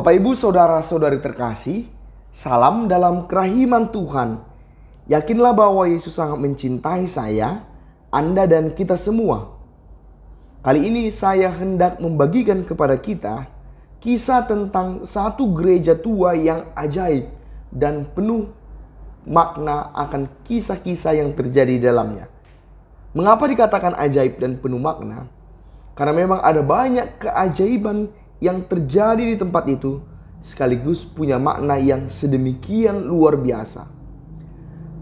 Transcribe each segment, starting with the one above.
Bapak Ibu saudara-saudari terkasih, salam dalam kerahiman Tuhan. Yakinlah bahwa Yesus sangat mencintai saya, Anda dan kita semua. Kali ini saya hendak membagikan kepada kita kisah tentang satu gereja tua yang ajaib dan penuh makna akan kisah-kisah yang terjadi di dalamnya. Mengapa dikatakan ajaib dan penuh makna? Karena memang ada banyak keajaiban yang terjadi di tempat itu, sekaligus punya makna yang sedemikian luar biasa.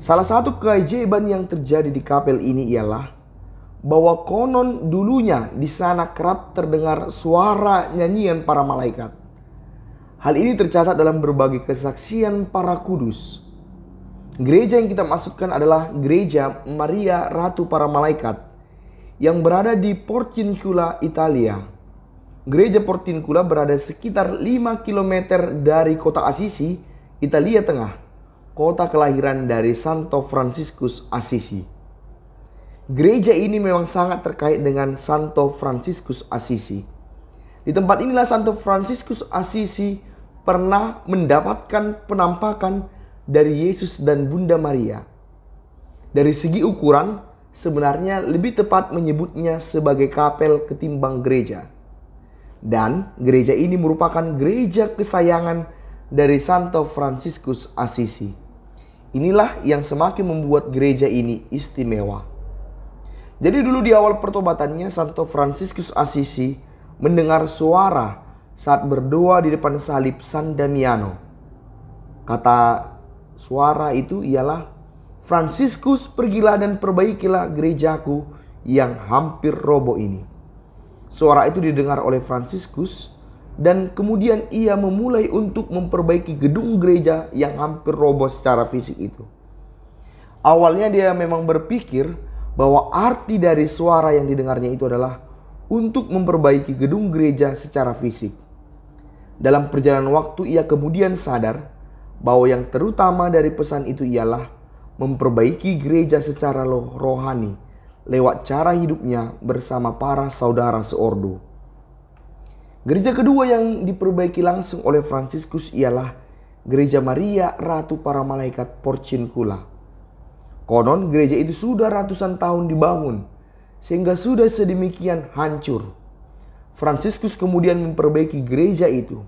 Salah satu keajaiban yang terjadi di kapel ini ialah bahwa konon dulunya di sana kerap terdengar suara nyanyian para malaikat. Hal ini tercatat dalam berbagai kesaksian para kudus. Gereja yang kita masukkan adalah Gereja Maria Ratu Para Malaikat yang berada di Portiuncula, Italia. Gereja Portiuncula berada sekitar 5 km dari kota Assisi, Italia Tengah, kota kelahiran dari Santo Fransiskus Assisi. Gereja ini memang sangat terkait dengan Santo Fransiskus Assisi. Di tempat inilah Santo Fransiskus Assisi pernah mendapatkan penampakan dari Yesus dan Bunda Maria. Dari segi ukuran, sebenarnya lebih tepat menyebutnya sebagai kapel ketimbang gereja. Dan gereja ini merupakan gereja kesayangan dari Santo Fransiskus Assisi. Inilah yang semakin membuat gereja ini istimewa. Jadi dulu di awal pertobatannya, Santo Fransiskus Assisi mendengar suara saat berdoa di depan salib San Damiano. Kata suara itu ialah, "Fransiskus, pergilah dan perbaikilah gerejaku yang hampir roboh ini." Suara itu didengar oleh Fransiskus dan kemudian ia memulai untuk memperbaiki gedung gereja yang hampir roboh secara fisik itu. Awalnya dia memang berpikir bahwa arti dari suara yang didengarnya itu adalah untuk memperbaiki gedung gereja secara fisik. Dalam perjalanan waktu ia kemudian sadar bahwa yang terutama dari pesan itu ialah memperbaiki gereja secara rohani lewat cara hidupnya bersama para saudara seordo. Gereja kedua yang diperbaiki langsung oleh Fransiskus ialah Gereja Maria Ratu Para Malaikat Portiuncula. Konon gereja itu sudah ratusan tahun dibangun, sehingga sudah sedemikian hancur. Fransiskus kemudian memperbaiki gereja itu.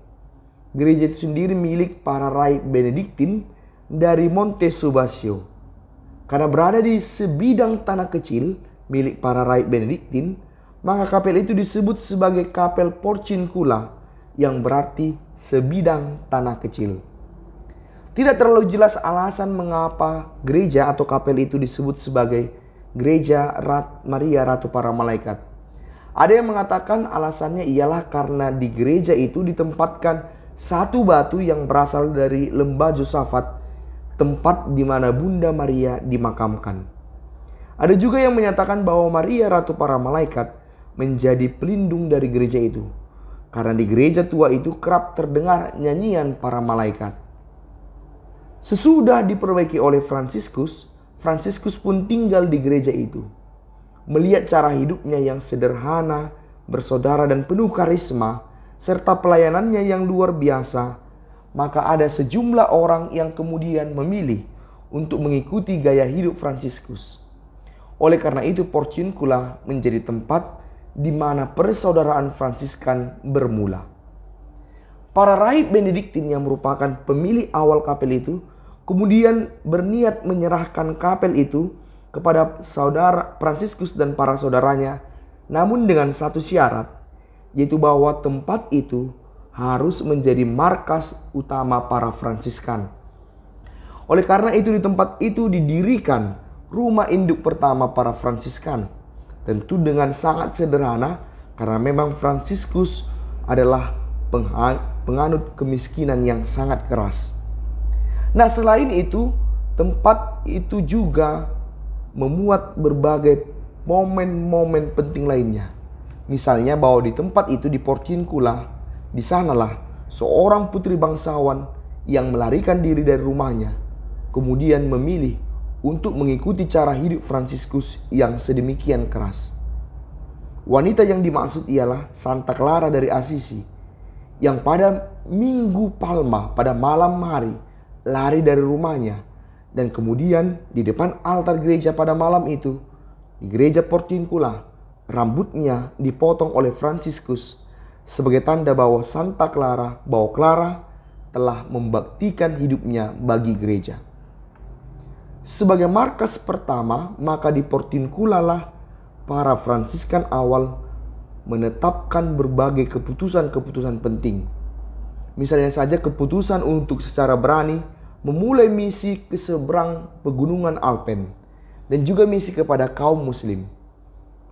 Gereja itu sendiri milik para rai Benediktin dari Monte Subasio. Karena berada di sebidang tanah kecil milik para rai Benediktin, maka kapel itu disebut sebagai kapel Portiuncula, yang berarti sebidang tanah kecil. Tidak terlalu jelas alasan mengapa gereja atau kapel itu disebut sebagai Gereja Maria Ratu Para Malaikat. Ada yang mengatakan alasannya ialah karena di gereja itu ditempatkan satu batu yang berasal dari lembah Josafat, tempat di mana Bunda Maria dimakamkan. Ada juga yang menyatakan bahwa Maria Ratu Para Malaikat menjadi pelindung dari gereja itu, karena di gereja tua itu kerap terdengar nyanyian para malaikat. Sesudah diperbaiki oleh Fransiskus, Fransiskus pun tinggal di gereja itu. Melihat cara hidupnya yang sederhana, bersaudara dan penuh karisma, serta pelayanannya yang luar biasa, maka ada sejumlah orang yang kemudian memilih untuk mengikuti gaya hidup Fransiskus. Oleh karena itu Portiuncula menjadi tempat di mana persaudaraan Fransiskan bermula. Para rahib Benediktin yang merupakan pemilik awal kapel itu kemudian berniat menyerahkan kapel itu kepada saudara Fransiskus dan para saudaranya, namun dengan satu syarat, yaitu bahwa tempat itu harus menjadi markas utama para Fransiskan. Oleh karena itu di tempat itu didirikan rumah induk pertama para Fransiskan. Tentu dengan sangat sederhana karena memang Fransiskus adalah penganut kemiskinan yang sangat keras. Nah, selain itu, tempat itu juga memuat berbagai momen-momen penting lainnya. Misalnya bahwa di tempat itu di Portiuncula, di sanalah seorang putri bangsawan yang melarikan diri dari rumahnya, kemudian memilih untuk mengikuti cara hidup Fransiskus yang sedemikian keras. Wanita yang dimaksud ialah Santa Clara dari Assisi, yang pada Minggu Palma pada malam hari lari dari rumahnya, dan kemudian di depan altar gereja pada malam itu, di gereja Portiuncula, rambutnya dipotong oleh Fransiskus sebagai tanda bahwa Clara telah membaktikan hidupnya bagi gereja. Sebagai markas pertama, maka di Portiuncula lah para Fransiskan awal menetapkan berbagai keputusan-keputusan penting. Misalnya saja keputusan untuk secara berani memulai misi ke seberang pegunungan Alpen dan juga misi kepada kaum muslim.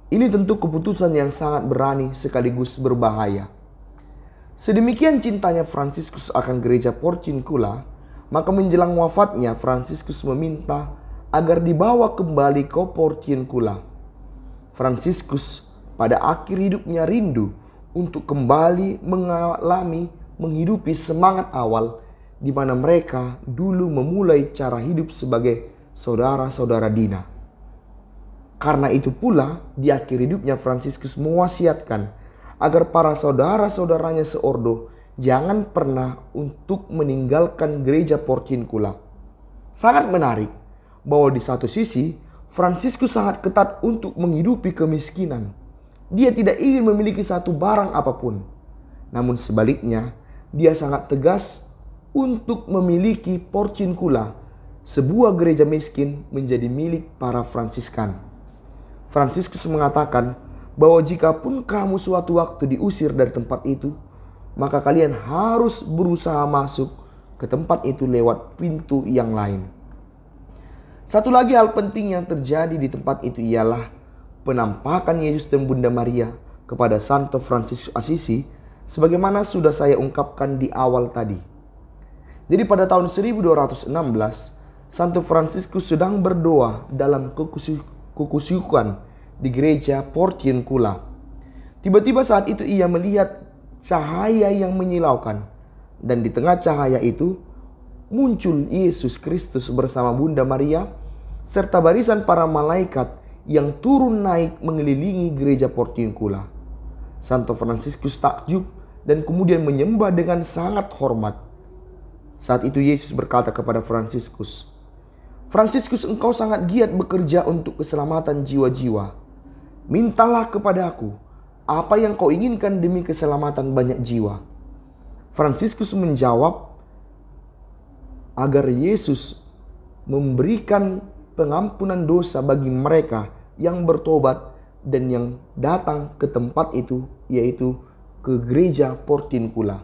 Ini tentu keputusan yang sangat berani sekaligus berbahaya. Sedemikian cintanya Fransiskus akan gereja Portiuncula, maka menjelang wafatnya Fransiskus meminta agar dibawa kembali ke Portiuncula. Fransiskus pada akhir hidupnya rindu untuk kembali menghidupi semangat awal di mana mereka dulu memulai cara hidup sebagai saudara-saudara Dina. Karena itu pula di akhir hidupnya Fransiskus mewasiatkan agar para saudara-saudaranya seordo jangan pernah untuk meninggalkan gereja Portiuncula. Sangat menarik bahwa di satu sisi Fransiskus sangat ketat untuk menghidupi kemiskinan. Dia tidak ingin memiliki satu barang apapun. Namun sebaliknya, dia sangat tegas untuk memiliki Portiuncula, sebuah gereja miskin, menjadi milik para Fransiskan. Fransiskus mengatakan bahwa jikapun kamu suatu waktu diusir dari tempat itu, maka kalian harus berusaha masuk ke tempat itu lewat pintu yang lain. Satu lagi hal penting yang terjadi di tempat itu ialah penampakan Yesus dan Bunda Maria kepada Santo Fransiskus Assisi, sebagaimana sudah saya ungkapkan di awal tadi. Jadi pada tahun 1216, Santo Fransiskus sedang berdoa dalam kekusyukan di gereja Portiuncula. Tiba-tiba saat itu ia melihat cahaya yang menyilaukan, dan di tengah cahaya itu muncul Yesus Kristus bersama Bunda Maria serta barisan para malaikat yang turun naik mengelilingi gereja Portiuncula. Santo Fransiskus takjub dan kemudian menyembah dengan sangat hormat. Saat itu Yesus berkata kepada Fransiskus, "Fransiskus, engkau sangat giat bekerja untuk keselamatan jiwa-jiwa. Mintalah kepadaku apa yang kau inginkan demi keselamatan banyak jiwa." Fransiskus menjawab agar Yesus memberikan pengampunan dosa bagi mereka yang bertobat dan yang datang ke tempat itu, yaitu ke gereja Portiuncula.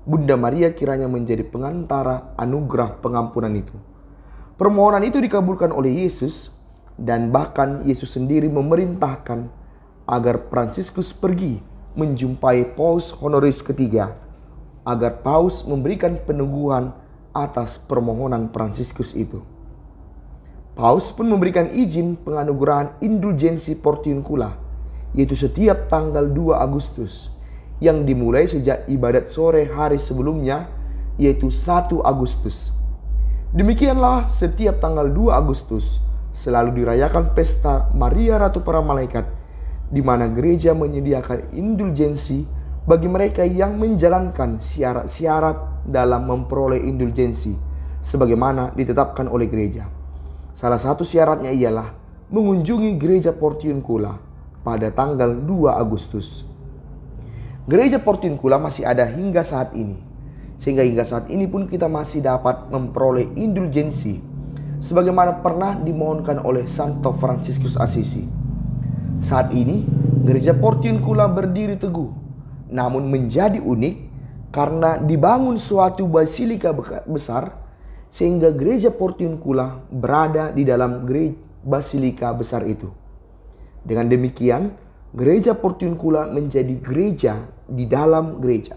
Bunda Maria kiranya menjadi pengantara anugerah pengampunan itu. Permohonan itu dikabulkan oleh Yesus, dan bahkan Yesus sendiri memerintahkan agar Fransiskus pergi menjumpai Paus Honoris ketiga, agar Paus memberikan peneguhan atas permohonan Fransiskus itu. Paus pun memberikan izin penganugerahan indulgensi Portiuncula, yaitu setiap tanggal 2 Agustus, yang dimulai sejak ibadat sore hari sebelumnya, yaitu 1 Agustus. Demikianlah setiap tanggal 2 Agustus selalu dirayakan pesta Maria Ratu para Malaikat, di mana gereja menyediakan indulgensi bagi mereka yang menjalankan syarat-syarat dalam memperoleh indulgensi, sebagaimana ditetapkan oleh gereja. Salah satu syaratnya ialah mengunjungi gereja Portiuncula pada tanggal 2 Agustus. Gereja Portiuncula masih ada hingga saat ini, sehingga hingga saat ini pun kita masih dapat memperoleh indulgensi sebagaimana pernah dimohonkan oleh Santo Fransiskus Assisi. Saat ini gereja Portiuncula berdiri teguh, namun menjadi unik karena dibangun suatu basilika besar, sehingga gereja Portiuncula berada di dalam basilika besar itu. Dengan demikian, gereja Portiuncula menjadi gereja di dalam gereja.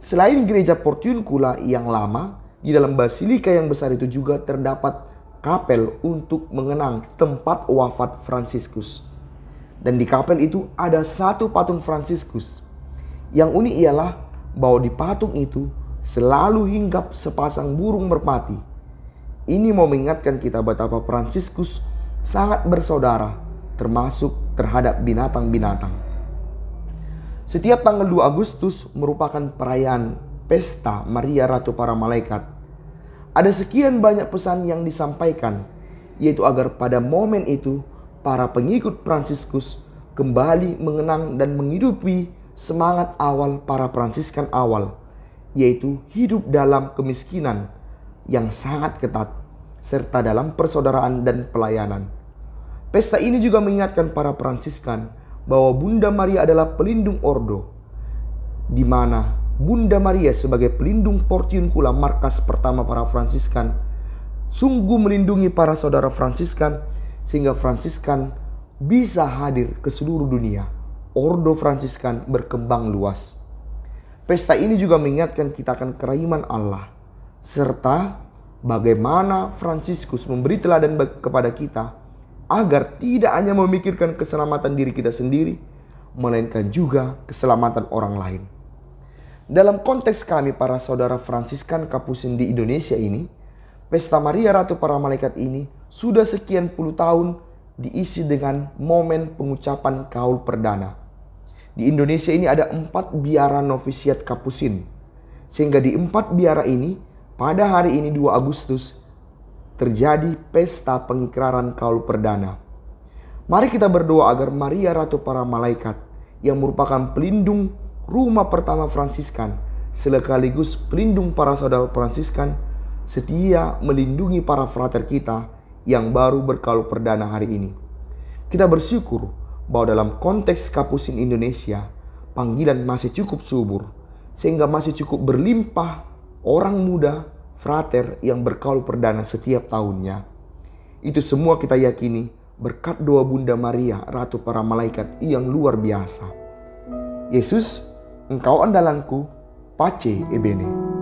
Selain gereja Portiuncula yang lama, di dalam basilika yang besar itu juga terdapat kapel untuk mengenang tempat wafat Fransiskus. Dan di kapel itu ada satu patung Fransiskus. Yang unik ialah bahwa di patung itu selalu hinggap sepasang burung merpati. Ini mau mengingatkan kita betapa Fransiskus sangat bersaudara, termasuk terhadap binatang-binatang. Setiap tanggal 2 Agustus merupakan perayaan Pesta Maria Ratu para Malaikat. Ada sekian banyak pesan yang disampaikan, yaitu agar pada momen itu para pengikut Fransiskus kembali mengenang dan menghidupi semangat awal para Fransiskan awal, yaitu hidup dalam kemiskinan yang sangat ketat, serta dalam persaudaraan dan pelayanan. Pesta ini juga mengingatkan para Fransiskan bahwa Bunda Maria adalah pelindung ordo, di mana Bunda Maria sebagai pelindung Portiuncula, markas pertama para Fransiskan, sungguh melindungi para saudara Fransiskan sehingga Fransiskan bisa hadir ke seluruh dunia. Ordo Fransiskan berkembang luas. Pesta ini juga mengingatkan kita akan kerahiman Allah, serta bagaimana Fransiskus memberi teladan kepada kita agar tidak hanya memikirkan keselamatan diri kita sendiri, melainkan juga keselamatan orang lain. Dalam konteks kami para saudara Fransiskan Kapusin di Indonesia ini, Pesta Maria Ratu para Malaikat ini sudah sekian puluh tahun diisi dengan momen pengucapan kaul perdana. Di Indonesia ini ada 4 biara novisiat Kapusin, sehingga di 4 biara ini pada hari ini 2 Agustus terjadi pesta pengikraran kaul perdana. Mari kita berdoa agar Maria Ratu para Malaikat yang merupakan pelindung rumah pertama Fransiskan sekaligus pelindung para saudara Fransiskan setia melindungi para frater kita yang baru berkaul perdana hari ini. Kita bersyukur bahwa dalam konteks Kapusin Indonesia panggilan masih cukup subur sehingga masih cukup berlimpah orang muda frater yang berkaul perdana setiap tahunnya. Itu semua kita yakini berkat doa Bunda Maria Ratu para Malaikat yang luar biasa. Yesus, Engkau andalanku, Pace Ebene.